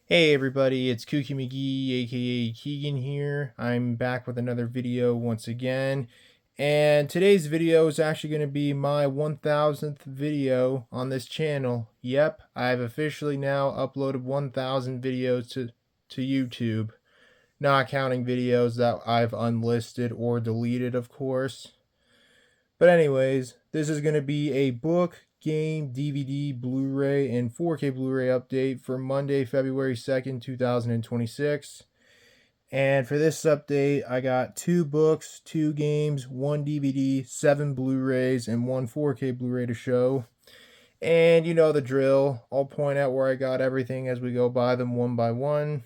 Hey everybody, it's Kooky McGee, aka Keegan here. I'm back with another video once again. And today's video is actually going to be my 1000th video on this channel. Yep, I've officially now uploaded 1000 videos to YouTube. Not counting videos that I've unlisted or deleted, of course. But anyways, this is going to be a book, game, DVD, Blu-ray, and 4K Blu-ray update for Monday, February 2nd, 2026. And for this update, I got 2 books, 2 games, 1 DVD, 7 Blu-rays, and 1 4K Blu-ray to show. And you know the drill. I'll point out where I got everything as we go by them one by one.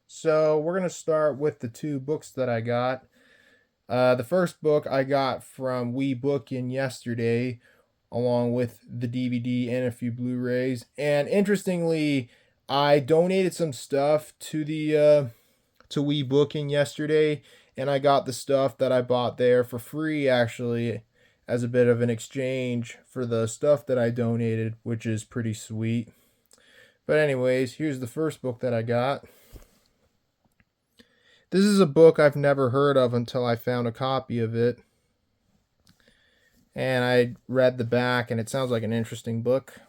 So we're going to start with the 2 books that I got. The first book I got from WeBookin yesterday, along with the DVD and a few Blu-rays. And interestingly, I donated some stuff to the to WeBookin yesterday, and I got the stuff that I bought there for free, actually, as a bit of an exchange for the stuff that I donated, which is pretty sweet. But anyways, here's the first book that I got. This is a book I've never heard of until I found a copy of it. And I read the back, and it sounds like an interesting book.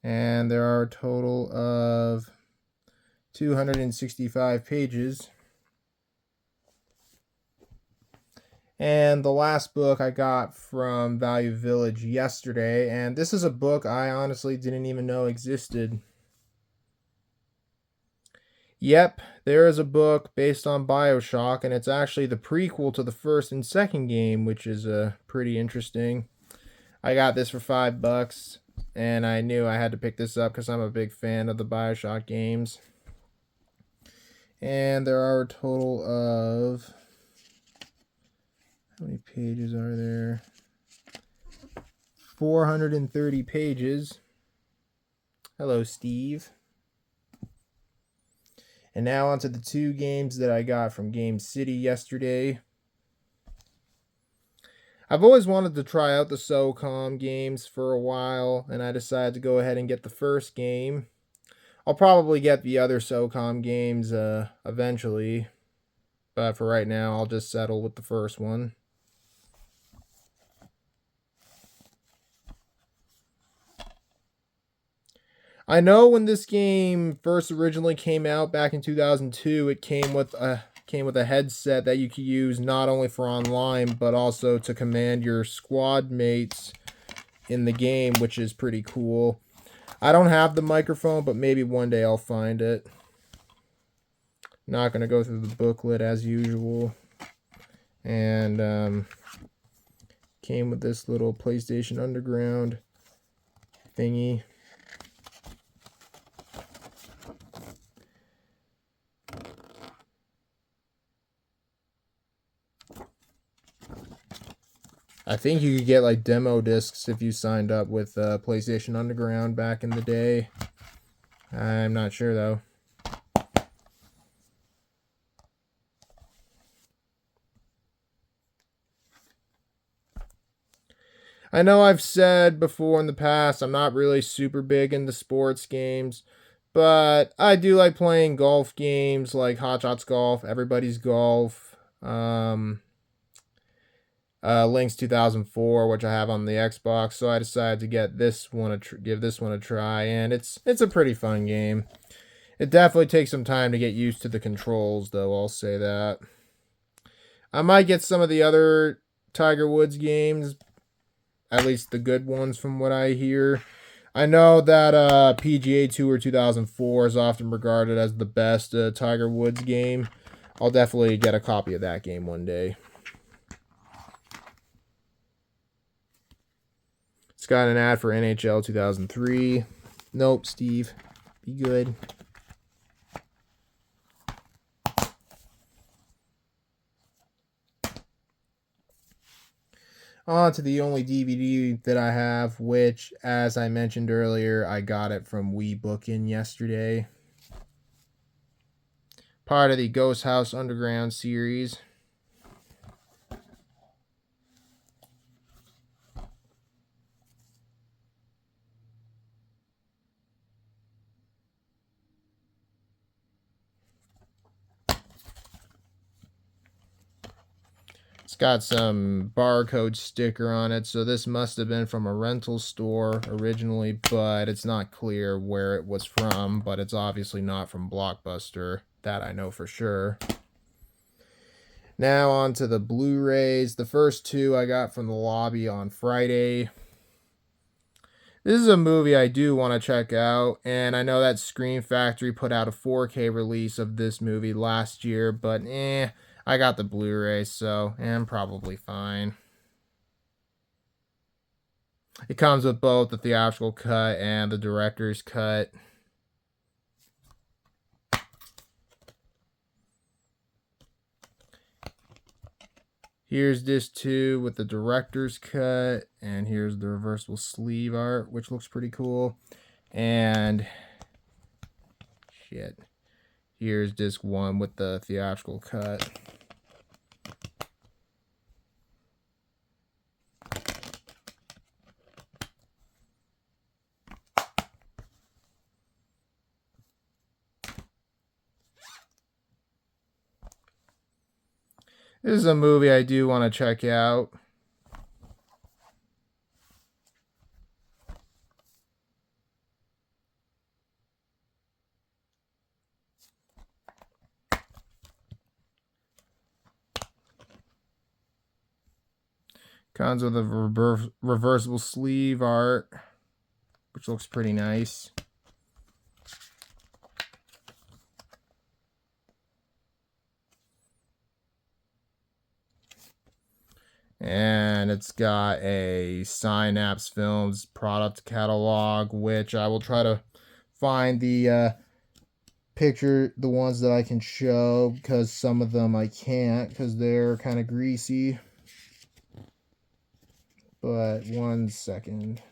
And there are a total of 265 pages. And the last book I got from Value Village yesterday, and this is a book I honestly didn't even know existed. Yep, there is a book based on Bioshock, and it's actually the prequel to the first and second game, which is pretty interesting. I got this for $5, and I knew I had to pick this up because I'm a big fan of the Bioshock games. And there are a total of... how many pages are there? 430 pages. Hello, Steve. And now onto the 2 games that I got from Game City yesterday. I've always wanted to try out the SOCOM games for a while, and I decided to go ahead and get the first game. I'll probably get the other SOCOM games eventually, but for right now, I'll just settle with the first one. I know when this game first originally came out back in 2002, it came with a headset that you could use not only for online but also to command your squad mates in the game, which is pretty cool. I don't have the microphone, but maybe one day I'll find it. Not going to go through the booklet as usual. And came with this little PlayStation Underground thingy. I think you could get like demo discs if you signed up with PlayStation Underground back in the day. I'm not sure though. I know I've said before in the past I'm not really super big into sports games, but I do like playing golf games like Hot Shots Golf, Everybody's Golf, Link's 2004, which I have on the Xbox, so I decided to get this one give this one a try, and it's a pretty fun game. It definitely takes some time to get used to the controls, though, I'll say that. I might get some of the other Tiger Woods games, at least the good ones from what I hear. I know that PGA Tour 2004 is often regarded as the best Tiger Woods game. I'll definitely get a copy of that game one day. It's got an ad for NHL 2003. Nope, Steve. Be good. On to the only DVD that I have, which, as I mentioned earlier, I got it from WeBookin yesterday. Part of the Ghost House Underground series. It's got some barcode sticker on it, so this must have been from a rental store originally, but it's not clear where it was from, but it's obviously not from Blockbuster. That I know for sure. Now on to the Blu-rays. The first two I got from the lobby on Friday. This is a movie I do want to check out, and I know that Scream Factory put out a 4K release of this movie last year, but I got the Blu-ray, so I'm probably fine. It comes with both the theatrical cut and the director's cut. Here's disc 2 with the director's cut, and here's the reversible sleeve art, which looks pretty cool. And here's disc 1 with the theatrical cut. This is a movie I do want to check out. Comes with a reversible sleeve art, which looks pretty nice. And it's got a Synapse Films product catalog, which I will try to find the the ones that I can show, because some of them I can't because they're kind of greasy. But 1 second.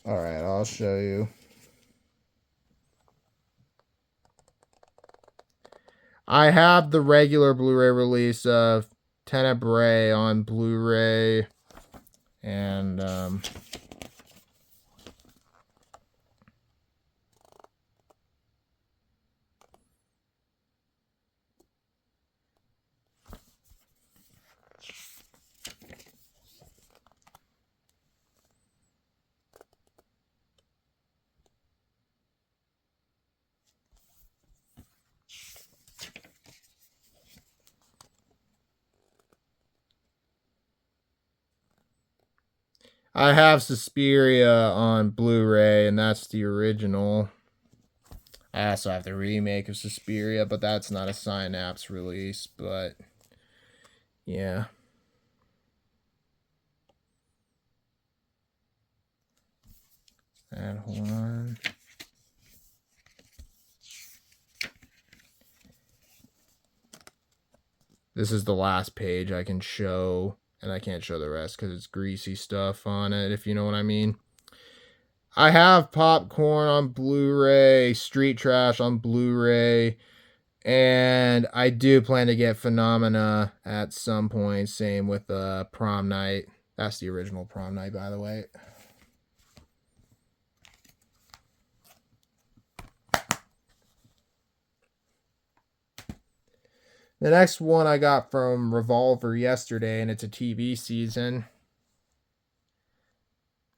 All right, I'll show you. I have the regular Blu-ray release of Tenebrae on Blu-ray, and I have Suspiria on Blu-ray, and that's the original. I also have the remake of Suspiria, but that's not a Synapse release, but yeah. And hold on. This is the last page I can show, and I can't show the rest because it's greasy stuff on it, if you know what I mean. I have Popcorn on Blu-ray, Street Trash on Blu-ray, and I do plan to get Phenomena at some point. Same with Prom Night. That's the original Prom Night, by the way. The next one I got from Revolver yesterday, and it's a TV season.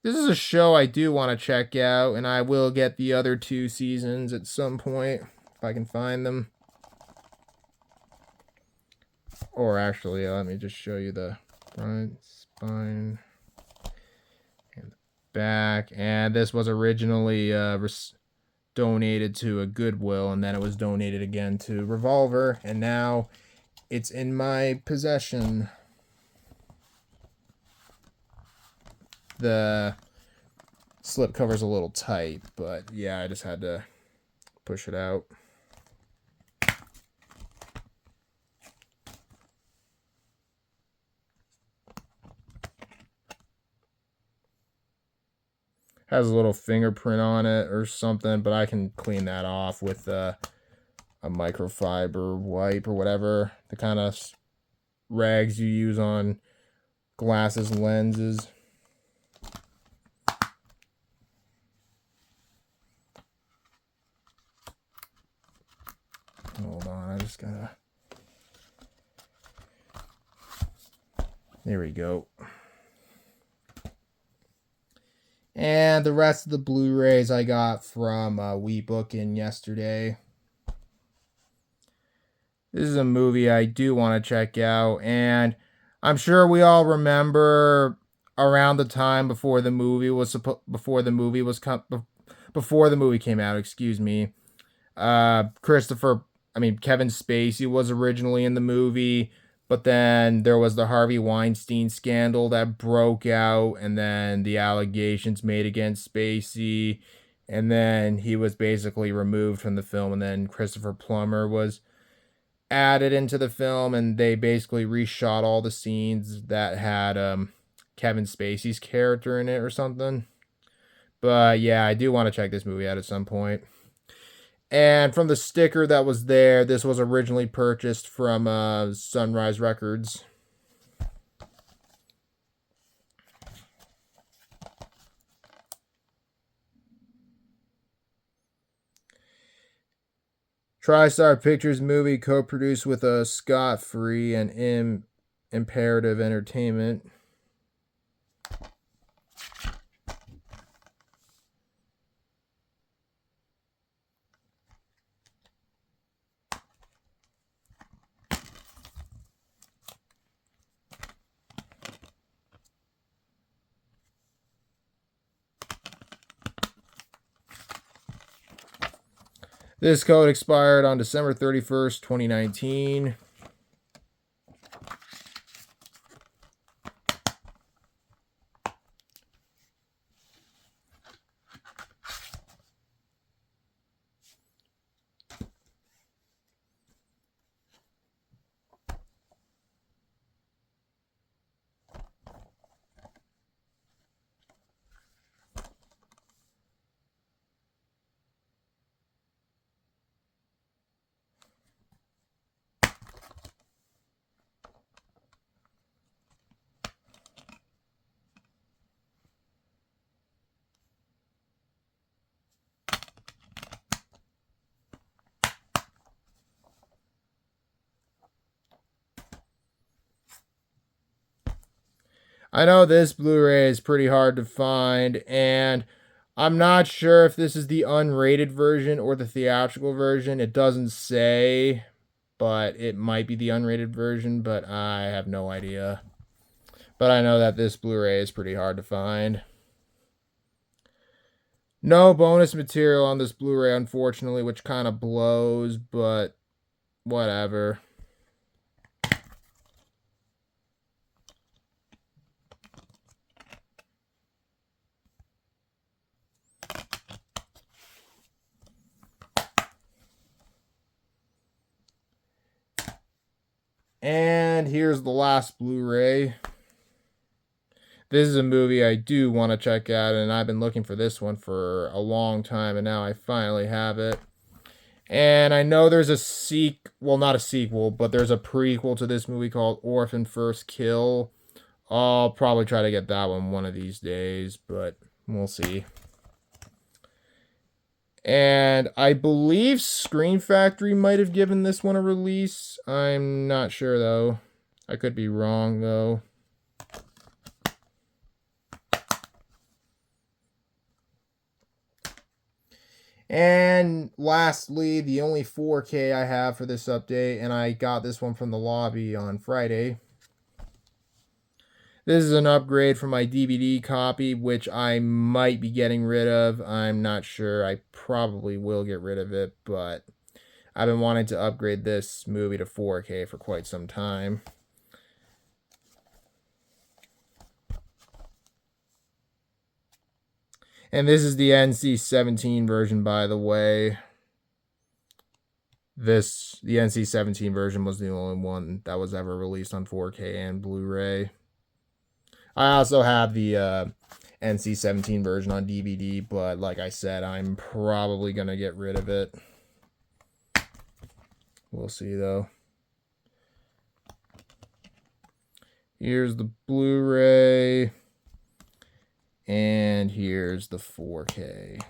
This is a show I do want to check out, and I will get the other 2 seasons at some point, if I can find them. Or actually, let me just show you the front, spine, and the back. And this was originally donated to a Goodwill, and then it was donated again to Revolver, and now it's in my possession. The slip cover's a little tight, but yeah, I just had to push it out. Has a little fingerprint on it or something, but I can clean that off with a microfiber wipe or whatever, the kind of rags you use on glasses lenses. just gotta... There we go. And the rest of the Blu-rays I got from WeBookin yesterday. This is a movie I do want to check out, and I'm sure we all remember around the time before the movie came out, excuse me. Kevin Spacey was originally in the movie, but then there was the Harvey Weinstein scandal that broke out, and then the allegations made against Spacey, and then he was basically removed from the film, and then Christopher Plummer was added into the film, and they basically reshot all the scenes that had Kevin Spacey's character in it or something. But yeah, I do want to check this movie out at some point. And from the sticker that was there, this was originally purchased from Sunrise Records. TriStar Pictures movie co-produced with Scott Free and Imperative Entertainment. This code expired on December 31st, 2019. I know this Blu-ray is pretty hard to find, and I'm not sure if this is the unrated version or the theatrical version. It doesn't say, but it might be the unrated version, but I have no idea. But I know that this Blu-ray is pretty hard to find. No bonus material on this Blu-ray, unfortunately, which kind of blows, but whatever. And here's the last Blu-ray. This is a movie I do want to check out, and I've been looking for this one for a long time, and now I finally have it. And I know there's not a sequel, but there's a prequel to this movie called Orphan First Kill. I'll probably try to get that one of these days, but we'll see. And I believe Screen Factory might have given this one a release. I'm not sure, though. I could be wrong, though. And lastly, the only 4K I have for this update, and I got this one from the lobby on Friday. This is an upgrade from my DVD copy, which I might be getting rid of. I'm not sure. I probably will get rid of it, but I've been wanting to upgrade this movie to 4K for quite some time. And this is the NC-17 version, by the way. The NC-17 version was the only one that was ever released on 4K and Blu-ray. I also have the NC-17 version on DVD, but like I said, I'm probably going to get rid of it. We'll see, though. Here's the Blu-ray. And here's the 4K.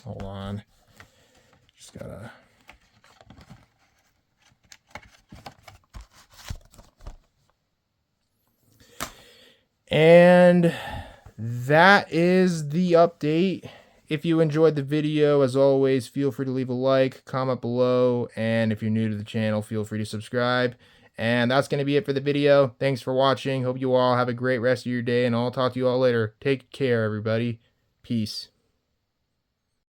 Hold on. Just gotta... And that is the update. If you enjoyed the video, as always, feel free to leave a like, comment below, and if you're new to the channel, feel free to subscribe. And that's going to be it for the video. Thanks for watching. Hope you all have a great rest of your day, and I'll talk to you all later. Take care, everybody. Peace.